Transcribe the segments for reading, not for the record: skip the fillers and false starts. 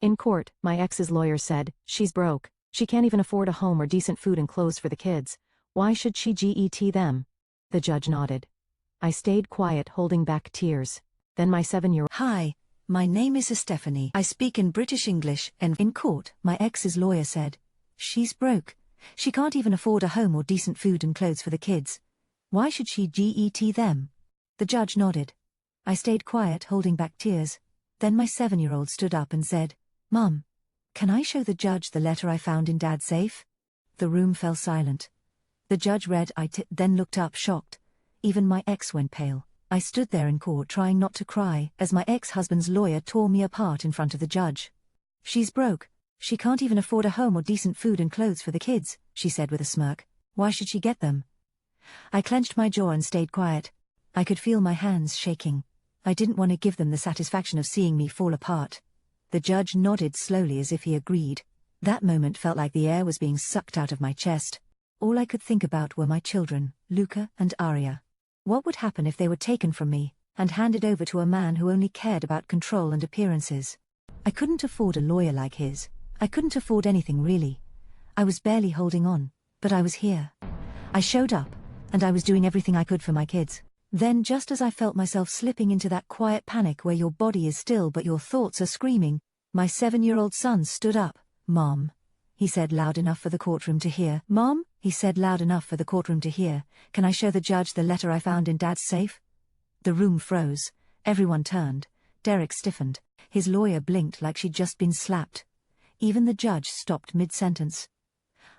In court, my ex's lawyer said, "She's broke. She can't even afford a home or decent food and clothes for the kids. Why should she get them?" The judge nodded. I stayed quiet, holding back tears. Then my 7-year-old. Hi, my name is Stephanie. I speak in British English, and in court, my ex's lawyer said, "She's broke. She can't even afford a home or decent food and clothes for the kids. Why should she get them?" The judge nodded. I stayed quiet, holding back tears. Then my 7-year-old stood up and said, "Mum, can I show the judge the letter I found in Dad's safe?" The room fell silent. The judge read AITA, then looked up shocked. Even my ex went pale. I stood there in court trying not to cry as my ex-husband's lawyer tore me apart in front of the judge. "She's broke. She can't even afford a home or decent food and clothes for the kids," she said with a smirk. "Why should she get them?" I clenched my jaw and stayed quiet. I could feel my hands shaking. I didn't want to give them the satisfaction of seeing me fall apart. The judge nodded slowly as if he agreed. That moment felt like the air was being sucked out of my chest. All I could think about were my children, Luca and Aria. What would happen if they were taken from me and handed over to a man who only cared about control and appearances? I couldn't afford a lawyer like his. I couldn't afford anything really. I was barely holding on, but I was here. I showed up, and I was doing everything I could for my kids. Then, just as I felt myself slipping into that quiet panic where your body is still but your thoughts are screaming, my 7-year-old son stood up. "Mom," he said loud enough for the courtroom to hear. "Mom," he said loud enough for the courtroom to hear, "can I show the judge the letter I found in Dad's safe?" The room froze. Everyone turned. Derek stiffened. His lawyer blinked like she'd just been slapped. Even the judge stopped mid-sentence.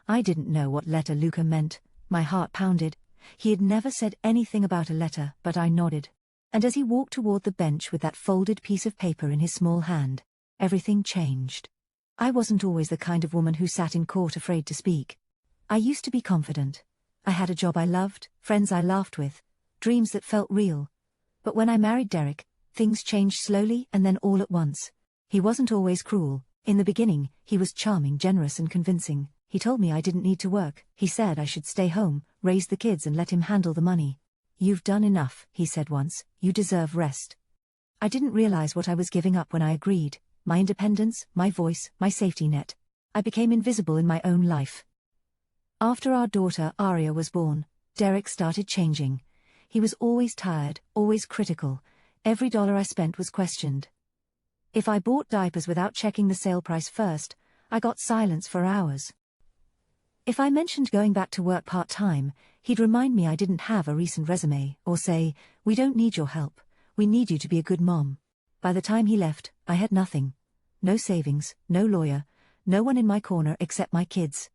I didn't know what letter Luca meant. My heart pounded. He had never said anything about a letter, but I nodded. And as he walked toward the bench with that folded piece of paper in his small hand, everything changed. I wasn't always the kind of woman who sat in court afraid to speak. I used to be confident. I had a job I loved, friends I laughed with, dreams that felt real. But when I married Derek, things changed slowly and then all at once. He wasn't always cruel. In the beginning, he was charming, generous and convincing. He told me I didn't need to work. He said I should stay home, raise the kids and let him handle the money. "You've done enough," he said once. "You deserve rest." I didn't realize what I was giving up when I agreed. My independence, my voice, my safety net. I became invisible in my own life. After our daughter Aria was born, Derek started changing. He was always tired, always critical. Every dollar I spent was questioned. If I bought diapers without checking the sale price first, I got silence for hours. If I mentioned going back to work part-time, he'd remind me I didn't have a recent resume, or say, "We don't need your help, we need you to be a good mom." By the time he left, I had nothing. No savings, no lawyer, no one in my corner except my kids.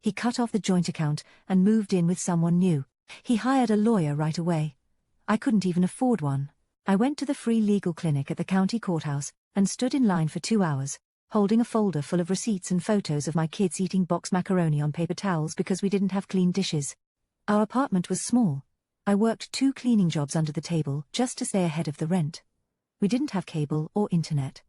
He cut off the joint account and moved in with someone new. He hired a lawyer right away. I couldn't even afford one. I went to the free legal clinic at the county courthouse and stood in line for 2 hours, holding a folder full of receipts and photos of my kids eating boxed macaroni on paper towels because we didn't have clean dishes. Our apartment was small. I worked 2 cleaning jobs under the table just to stay ahead of the rent. We didn't have cable or internet.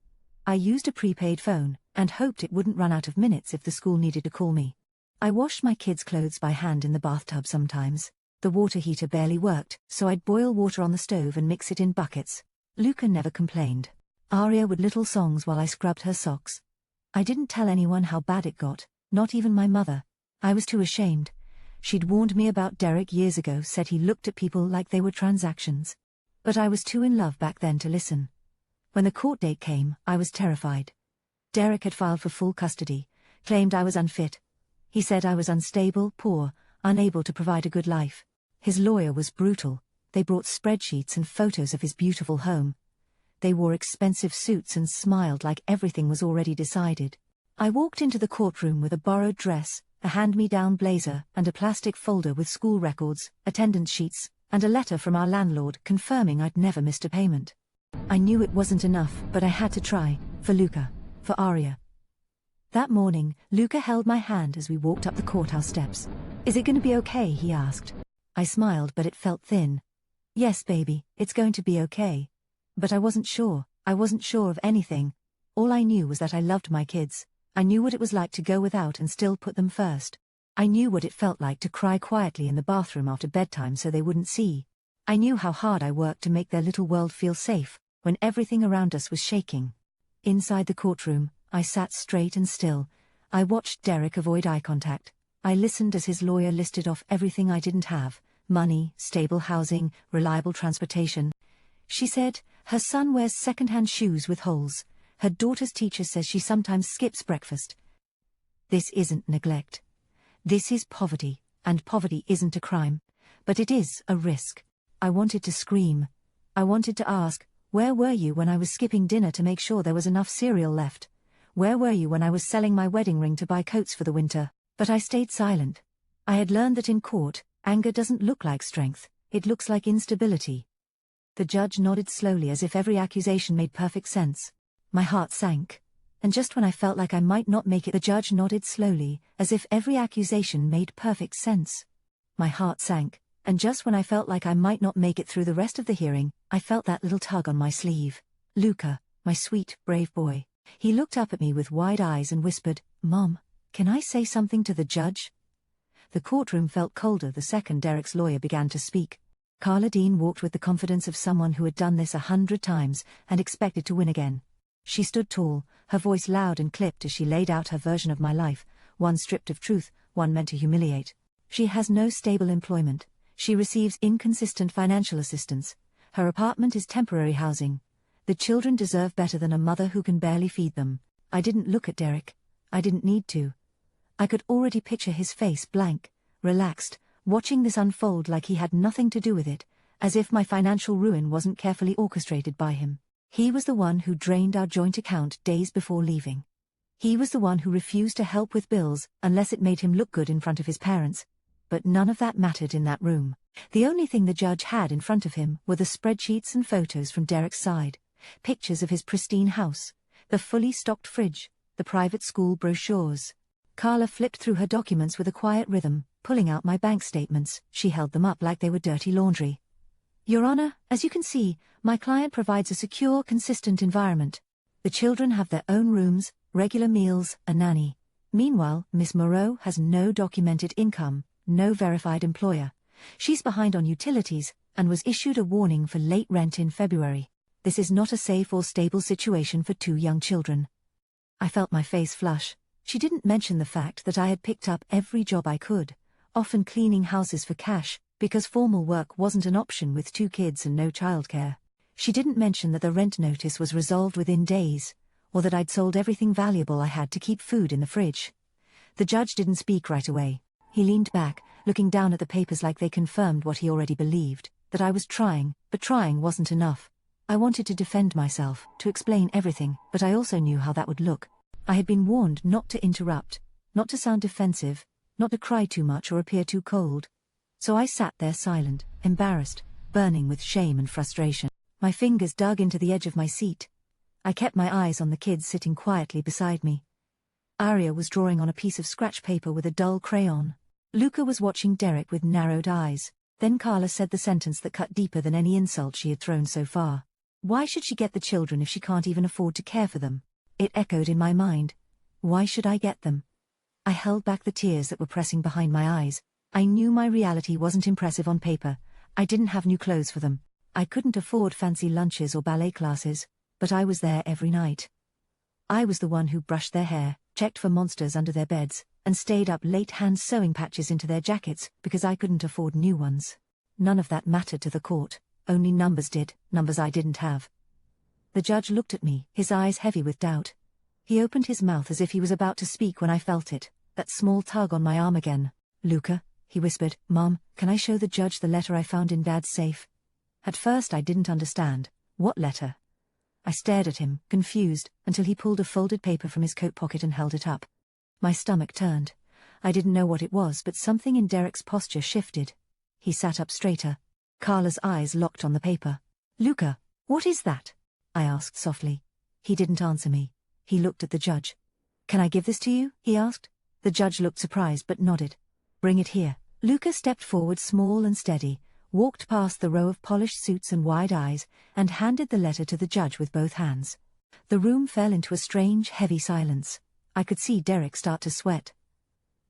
I used a prepaid phone and hoped it wouldn't run out of minutes if the school needed to call me. I washed my kids' clothes by hand in the bathtub sometimes. The water heater barely worked, so I'd boil water on the stove and mix it in buckets. Luca never complained. Aria would little songs while I scrubbed her socks. I didn't tell anyone how bad it got, not even my mother. I was too ashamed. She'd warned me about Derek years ago, said he looked at people like they were transactions. But I was too in love back then to listen. When the court date came, I was terrified. Derek had filed for full custody, claimed I was unfit. He said I was unstable, poor, unable to provide a good life. His lawyer was brutal. They brought spreadsheets and photos of his beautiful home. They wore expensive suits and smiled like everything was already decided. I walked into the courtroom with a borrowed dress, a hand-me-down blazer, and a plastic folder with school records, attendance sheets, and a letter from our landlord confirming I'd never missed a payment. I knew it wasn't enough, but I had to try, for Luca, for Aria. That morning, Luca held my hand as we walked up the courthouse steps. "Is it going to be okay?" he asked. I smiled, but it felt thin. "Yes, baby, it's going to be okay." But I wasn't sure. I wasn't sure of anything. All I knew was that I loved my kids. I knew what it was like to go without and still put them first. I knew what it felt like to cry quietly in the bathroom after bedtime so they wouldn't see. I knew how hard I worked to make their little world feel safe when everything around us was shaking. Inside the courtroom, I sat straight and still. I watched Derek avoid eye contact. I listened as his lawyer listed off everything I didn't have: money, stable housing, reliable transportation. She said, her son wears second-hand shoes with holes. Her daughter's teacher says she sometimes skips breakfast. This isn't neglect. This is poverty, and poverty isn't a crime. But it is a risk. I wanted to scream. I wanted to ask, where were you when I was skipping dinner to make sure there was enough cereal left? Where were you when I was selling my wedding ring to buy coats for the winter? But I stayed silent. I had learned that in court, anger doesn't look like strength, it looks like instability. The judge nodded slowly as if every accusation made perfect sense. My heart sank. And just when I felt like I might not make it, the judge nodded slowly, as if every accusation made perfect sense. My heart sank, and just when I felt like I might not make it through the rest of the hearing, I felt that little tug on my sleeve. Luca, my sweet, brave boy. He looked up at me with wide eyes and whispered, "Mom, can I say something to the judge?" The courtroom felt colder the second Derek's lawyer began to speak. Carla Dean walked with the confidence of someone who had done this 100 times and expected to win again. She stood tall, her voice loud and clipped as she laid out her version of my life, one stripped of truth, one meant to humiliate. She has no stable employment. She receives inconsistent financial assistance. Her apartment is temporary housing. The children deserve better than a mother who can barely feed them. I didn't look at Derek. I didn't need to. I could already picture his face blank, relaxed, watching this unfold like he had nothing to do with it, as if my financial ruin wasn't carefully orchestrated by him. He was the one who drained our joint account days before leaving. He was the one who refused to help with bills unless it made him look good in front of his parents. But none of that mattered in that room. The only thing the judge had in front of him were the spreadsheets and photos from Derek's side, pictures of his pristine house, the fully stocked fridge, the private school brochures. Carla flipped through her documents with a quiet rhythm, pulling out my bank statements. She held them up like they were dirty laundry. "Your Honor, as you can see, my client provides a secure, consistent environment. The children have their own rooms, regular meals, a nanny. Meanwhile, Miss Moreau has no documented income, no verified employer. She's behind on utilities, and was issued a warning for late rent in February. This is not a safe or stable situation for 2 young children." I felt my face flush. She didn't mention the fact that I had picked up every job I could, often cleaning houses for cash, because formal work wasn't an option with 2 kids and no childcare. She didn't mention that the rent notice was resolved within days, or that I'd sold everything valuable I had to keep food in the fridge. The judge didn't speak right away. He leaned back, looking down at the papers like they confirmed what he already believed, that I was trying, but trying wasn't enough. I wanted to defend myself, to explain everything, but I also knew how that would look. I had been warned not to interrupt, not to sound defensive, not to cry too much or appear too cold. So I sat there silent, embarrassed, burning with shame and frustration. My fingers dug into the edge of my seat. I kept my eyes on the kids sitting quietly beside me. Aria was drawing on a piece of scratch paper with a dull crayon. Luca was watching Derek with narrowed eyes. Then Carla said the sentence that cut deeper than any insult she had thrown so far. Why should she get the children if she can't even afford to care for them? It echoed in my mind. Why should I get them? I held back the tears that were pressing behind my eyes. I knew my reality wasn't impressive on paper. I didn't have new clothes for them. I couldn't afford fancy lunches or ballet classes, but I was there every night. I was the one who brushed their hair, checked for monsters under their beds, and stayed up late hand-sewing patches into their jackets because I couldn't afford new ones. None of that mattered to the court. Only numbers did, numbers I didn't have. The judge looked at me, his eyes heavy with doubt. He opened his mouth as if he was about to speak when I felt it, that small tug on my arm again. "Luca," he whispered, "Mom, can I show the judge the letter I found in Dad's safe?" At first I didn't understand. What letter? I stared at him, confused, until he pulled a folded paper from his coat pocket and held it up. My stomach turned. I didn't know what it was, but something in Derek's posture shifted. He sat up straighter. Carla's eyes locked on the paper. "Luca, what is that?" I asked softly. He didn't answer me. He looked at the judge. "Can I give this to you?" he asked. The judge looked surprised but nodded. "Bring it here." Luca stepped forward small and steady, walked past the row of polished suits and wide eyes, and handed the letter to the judge with both hands. The room fell into a strange, heavy silence. I could see Derek start to sweat.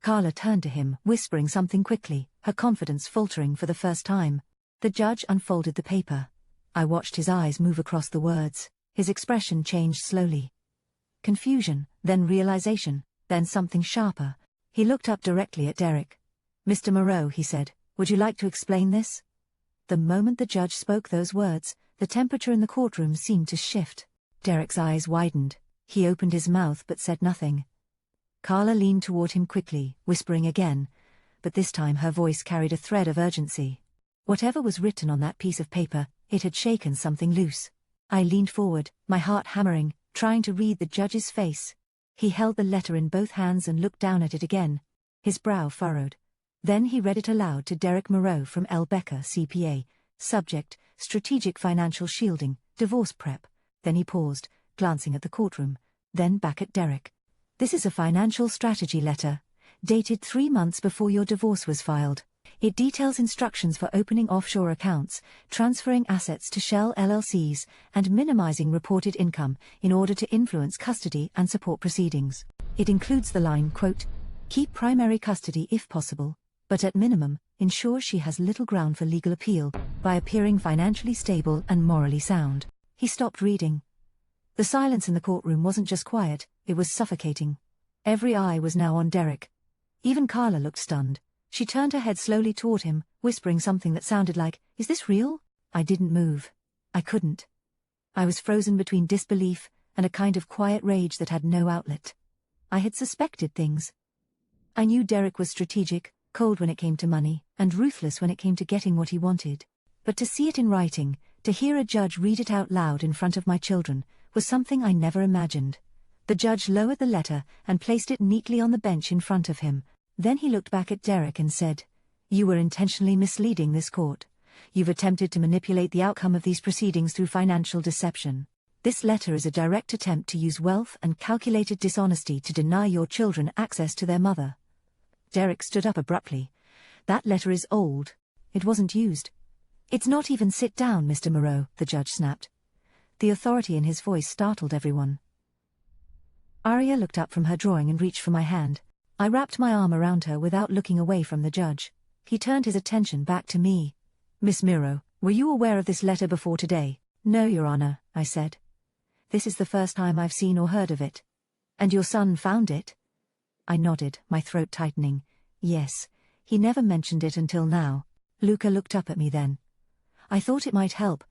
Carla turned to him, whispering something quickly, her confidence faltering for the first time. The judge unfolded the paper. I watched his eyes move across the words. His expression changed slowly. confusion, then realization, then something sharper. He looked up directly at Derek. "Mr. Moreau," he said, "would you like to explain this?" The moment the judge spoke those words, the temperature in the courtroom seemed to shift. Derek's eyes widened. He opened his mouth but said nothing. Carla leaned toward him quickly, whispering again, but this time her voice carried a thread of urgency. Whatever was written on that piece of paper, it had shaken something loose. I leaned forward, my heart hammering, trying to read the judge's face. He held the letter in both hands and looked down at it again. His brow furrowed. Then he read it aloud to Derek Moreau from L. Becker, CPA. Subject, Strategic Financial Shielding, Divorce Prep. Then he paused, glancing at the courtroom, then back at Derek. "This is a financial strategy letter, dated 3 months before your divorce was filed. It details instructions for opening offshore accounts, transferring assets to shell LLCs, and minimizing reported income in order to influence custody and support proceedings. It includes the line, quote, 'Keep primary custody if possible, but at minimum, ensure she has little ground for legal appeal by appearing financially stable and morally sound.'" He stopped reading. The silence in the courtroom wasn't just quiet, it was suffocating. Every eye was now on Derek. Even Carla looked stunned. She turned her head slowly toward him, whispering something that sounded like, "Is this real?" I didn't move. I couldn't. I was frozen between disbelief and a kind of quiet rage that had no outlet. I had suspected things. I knew Derek was strategic, cold when it came to money, and ruthless when it came to getting what he wanted. But to see it in writing, to hear a judge read it out loud in front of my children, was something I never imagined. The judge lowered the letter and placed it neatly on the bench in front of him. Then he looked back at Derek and said, "You were intentionally misleading this court. You've attempted to manipulate the outcome of these proceedings through financial deception. This letter is a direct attempt to use wealth and calculated dishonesty to deny your children access to their mother." Derek stood up abruptly. "That letter is old. It wasn't used." "It's not even sit down, Mr. Moreau," the judge snapped. The authority in his voice startled everyone. Aria looked up from her drawing and reached for my hand. I wrapped my arm around her without looking away from the judge. He turned his attention back to me. "Miss Moreau, were you aware of this letter before today?" "No, Your Honor," I said. "This is the first time I've seen or heard of it." "And your son found it?" I nodded, my throat tightening. "Yes, he never mentioned it until now." Luca looked up at me then. "I thought it might help.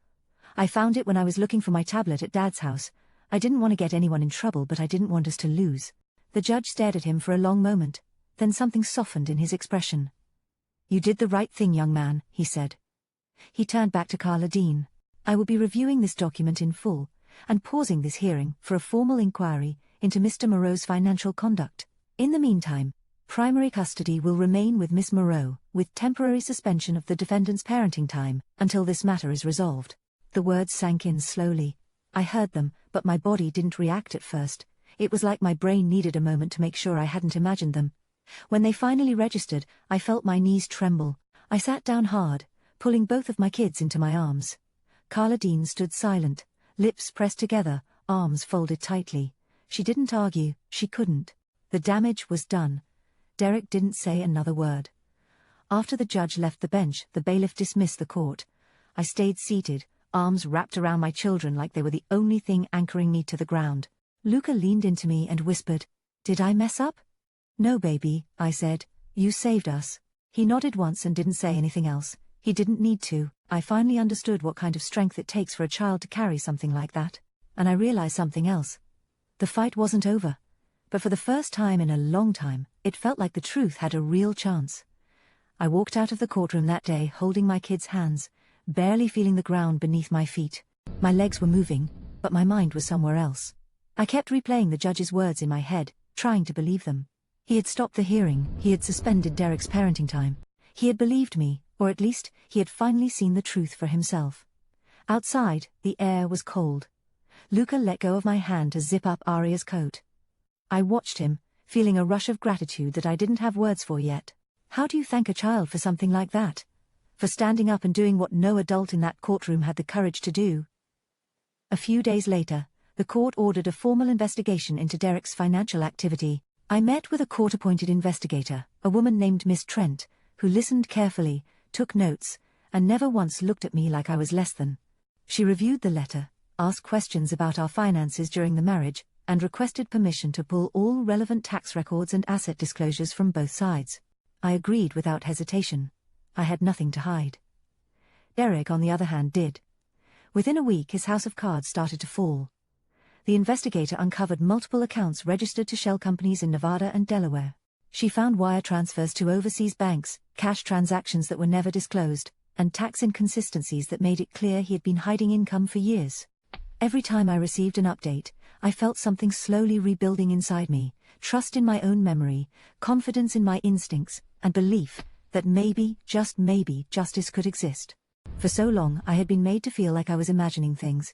I found it when I was looking for my tablet at Dad's house. I didn't want to get anyone in trouble, but I didn't want us to lose." The judge stared at him for a long moment, then something softened in his expression. "You did the right thing, young man," he said. He turned back to Carla Dean. "I will be reviewing this document in full, and pausing this hearing for a formal inquiry into Mr. Moreau's financial conduct. In the meantime, primary custody will remain with Miss Moreau, with temporary suspension of the defendant's parenting time, until this matter is resolved." The words sank in slowly. I heard them, but my body didn't react at first. It was like my brain needed a moment to make sure I hadn't imagined them. When they finally registered, I felt my knees tremble. I sat down hard, pulling both of my kids into my arms. Carla Dean stood silent, lips pressed together, arms folded tightly. She didn't argue, she couldn't. The damage was done. Derek didn't say another word. After the judge left the bench, the bailiff dismissed the court. I stayed seated, arms wrapped around my children like they were the only thing anchoring me to the ground. Luca leaned into me and whispered, "Did I mess up?" "No, baby," I said. "You saved us." He nodded once and didn't say anything else. He didn't need to. I finally understood what kind of strength it takes for a child to carry something like that. And I realized something else. The fight wasn't over. But for the first time in a long time, it felt like the truth had a real chance. I walked out of the courtroom that day holding my kids' hands, barely feeling the ground beneath my feet. My legs were moving, but my mind was somewhere else. I kept replaying the judge's words in my head, trying to believe them. He had stopped the hearing, he had suspended Derek's parenting time. He had believed me, or at least, he had finally seen the truth for himself. Outside, the air was cold. Luca let go of my hand to zip up Aria's coat. I watched him, feeling a rush of gratitude that I didn't have words for yet. How do you thank a child for something like that? For standing up and doing what no adult in that courtroom had the courage to do? A few days later, the court ordered a formal investigation into Derek's financial activity. I met with a court-appointed investigator, a woman named Miss Trent, who listened carefully, took notes, and never once looked at me like I was less than. She reviewed the letter, asked questions about our finances during the marriage, and requested permission to pull all relevant tax records and asset disclosures from both sides. I agreed without hesitation. I had nothing to hide. Derek, on the other hand, did. Within a week, his house of cards started to fall. The investigator uncovered multiple accounts registered to shell companies in Nevada and Delaware. She found wire transfers to overseas banks, cash transactions that were never disclosed, and tax inconsistencies that made it clear he had been hiding income for years. Every time I received an update, I felt something slowly rebuilding inside me, trust in my own memory, confidence in my instincts, and belief that maybe, just maybe, justice could exist. For so long I had been made to feel like I was imagining things.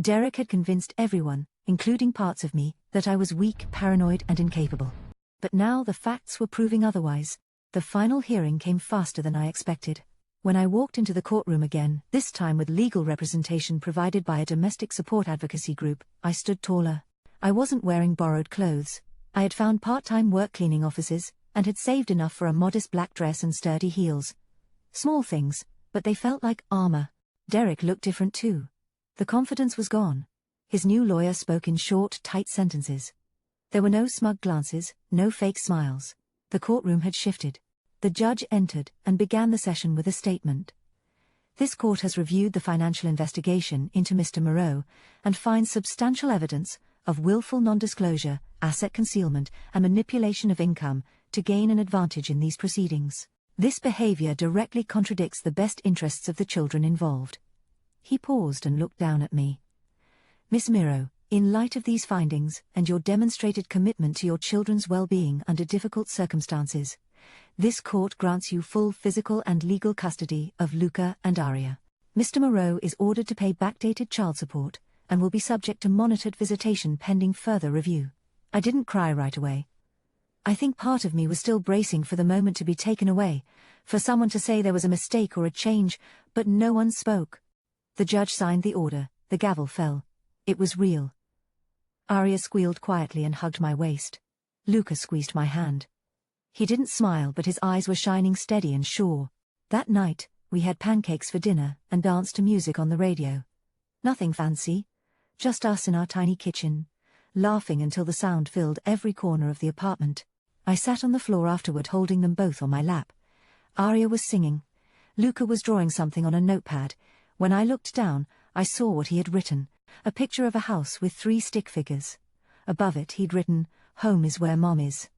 Derek had convinced everyone, including parts of me, that I was weak, paranoid, and incapable. But now the facts were proving otherwise. The final hearing came faster than I expected. When I walked into the courtroom again, this time with legal representation provided by a domestic support advocacy group, I stood taller. I wasn't wearing borrowed clothes. I had found part-time work cleaning offices, and had saved enough for a modest black dress and sturdy heels. Small things, but they felt like armor. Derek looked different too. The confidence was gone. His new lawyer spoke in short, tight sentences. There were no smug glances, no fake smiles. The courtroom had shifted. The judge entered and began the session with a statement. This court has reviewed the financial investigation into Mr. Moreau and finds substantial evidence of willful non-disclosure, asset concealment, and manipulation of income to gain an advantage in these proceedings. This behavior directly contradicts the best interests of the children involved. He paused and looked down at me. Miss Moreau, in light of these findings and your demonstrated commitment to your children's well-being under difficult circumstances, this court grants you full physical and legal custody of Luca and Aria. Mr. Moreau is ordered to pay backdated child support and will be subject to monitored visitation pending further review. I didn't cry right away. I think part of me was still bracing for the moment to be taken away, for someone to say there was a mistake or a change, but no one spoke. The judge signed the order, the gavel fell. It was real. Aria squealed quietly and hugged my waist. Luca squeezed my hand. He didn't smile, but his eyes were shining steady and sure. That night, we had pancakes for dinner and danced to music on the radio. Nothing fancy, just us in our tiny kitchen, laughing until the sound filled every corner of the apartment. I sat on the floor afterward holding them both on my lap. Aria was singing. Luca was drawing something on a notepad. When I looked down, I saw what he had written, a picture of a house with 3 stick figures. Above it he'd written, "Home is where Mom is."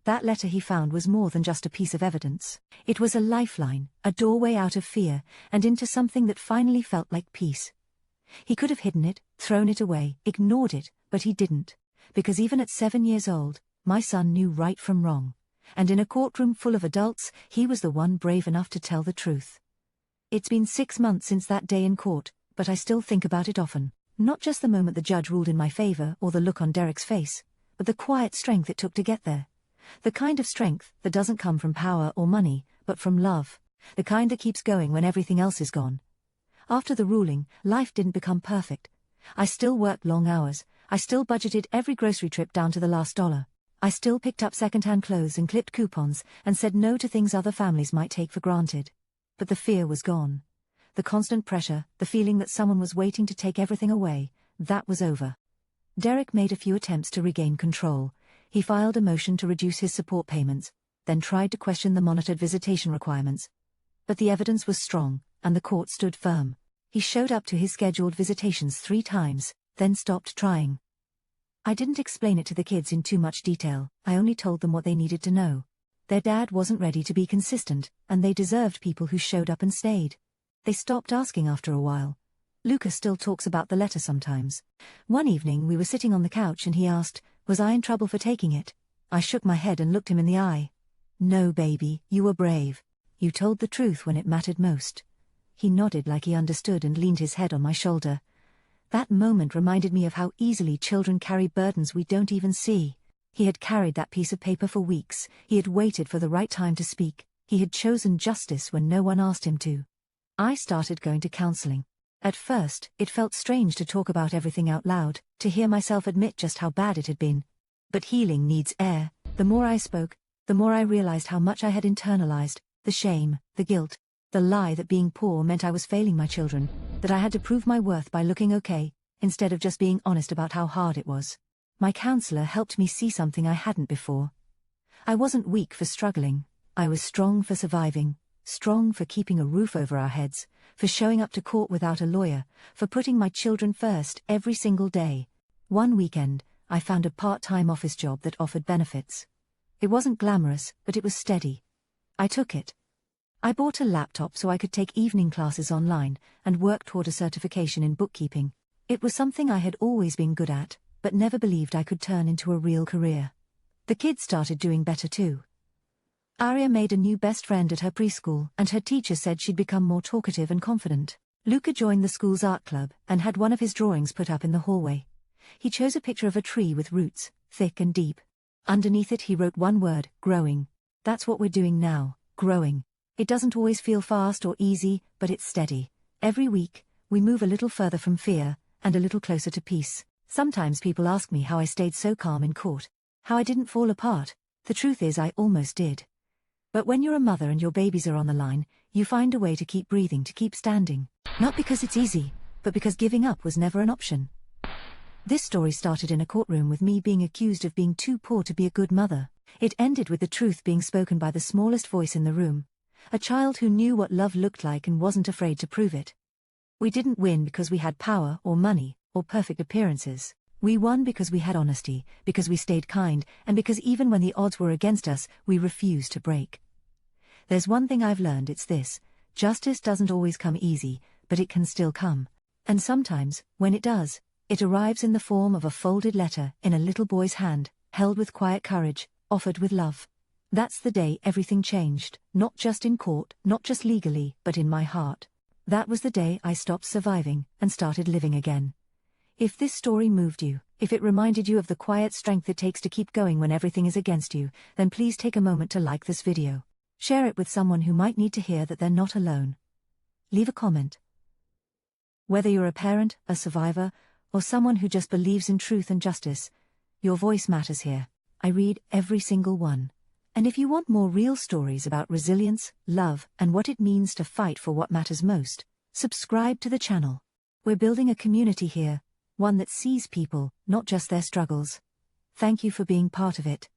That letter he found was more than just a piece of evidence. It was a lifeline, a doorway out of fear, and into something that finally felt like peace. He could have hidden it, thrown it away, ignored it, but he didn't. Because even at 7 years old, my son knew right from wrong. And in a courtroom full of adults, he was the one brave enough to tell the truth. It's been 6 months since that day in court, but I still think about it often. Not just the moment the judge ruled in my favor or the look on Derek's face, but the quiet strength it took to get there. The kind of strength that doesn't come from power or money, but from love. The kind that keeps going when everything else is gone. After the ruling, life didn't become perfect. I still worked long hours. I still budgeted every grocery trip down to the last dollar. I still picked up second-hand clothes and clipped coupons and said no to things other families might take for granted. But the fear was gone. The constant pressure, the feeling that someone was waiting to take everything away, that was over. Derek made a few attempts to regain control. He filed a motion to reduce his support payments, then tried to question the monitored visitation requirements. But the evidence was strong, and the court stood firm. He showed up to his scheduled visitations 3 times, then stopped trying. I didn't explain it to the kids in too much detail. I only told them what they needed to know. Their dad wasn't ready to be consistent, and they deserved people who showed up and stayed. They stopped asking after a while. Luca still talks about the letter sometimes. One evening we were sitting on the couch and he asked, was I in trouble for taking it? I shook my head and looked him in the eye. No, baby, you were brave. You told the truth when it mattered most. He nodded like he understood and leaned his head on my shoulder. That moment reminded me of how easily children carry burdens we don't even see. He had carried that piece of paper for weeks. He had waited for the right time to speak. He had chosen justice when no one asked him to. I started going to counseling. At first, it felt strange to talk about everything out loud, to hear myself admit just how bad it had been. But healing needs air. The more I spoke, the more I realized how much I had internalized, the shame, the guilt, the lie that being poor meant I was failing my children, that I had to prove my worth by looking okay, instead of just being honest about how hard it was. My counselor helped me see something I hadn't before. I wasn't weak for struggling. I was strong for surviving, strong for keeping a roof over our heads, for showing up to court without a lawyer, for putting my children first every single day. One weekend, I found a part-time office job that offered benefits. It wasn't glamorous, but it was steady. I took it. I bought a laptop so I could take evening classes online and work toward a certification in bookkeeping. It was something I had always been good at, but never believed I could turn into a real career. The kids started doing better too. Aria made a new best friend at her preschool, and her teacher said she'd become more talkative and confident. Luca joined the school's art club and had one of his drawings put up in the hallway. He chose a picture of a tree with roots, thick and deep. Underneath it he wrote one word, growing. That's what we're doing now, growing. It doesn't always feel fast or easy, but it's steady. Every week, we move a little further from fear, and a little closer to peace. Sometimes people ask me how I stayed so calm in court, how I didn't fall apart. The truth is I almost did. But when you're a mother and your babies are on the line, you find a way to keep breathing, to keep standing. Not because it's easy, but because giving up was never an option. This story started in a courtroom with me being accused of being too poor to be a good mother. It ended with the truth being spoken by the smallest voice in the room. A child who knew what love looked like and wasn't afraid to prove it. We didn't win because we had power or money or perfect appearances. We won because we had honesty, because we stayed kind, and because even when the odds were against us, we refused to break. There's one thing I've learned, it's this: justice doesn't always come easy, but it can still come. And sometimes, when it does, it arrives in the form of a folded letter in a little boy's hand, held with quiet courage, offered with love. That's the day everything changed, not just in court, not just legally, but in my heart. That was the day I stopped surviving and started living again. If this story moved you, if it reminded you of the quiet strength it takes to keep going when everything is against you, then please take a moment to like this video. Share it with someone who might need to hear that they're not alone. Leave a comment. Whether you're a parent, a survivor, or someone who just believes in truth and justice, your voice matters here. I read every single one. And if you want more real stories about resilience, love, and what it means to fight for what matters most, subscribe to the channel. We're building a community here, one that sees people, not just their struggles. Thank you for being part of it.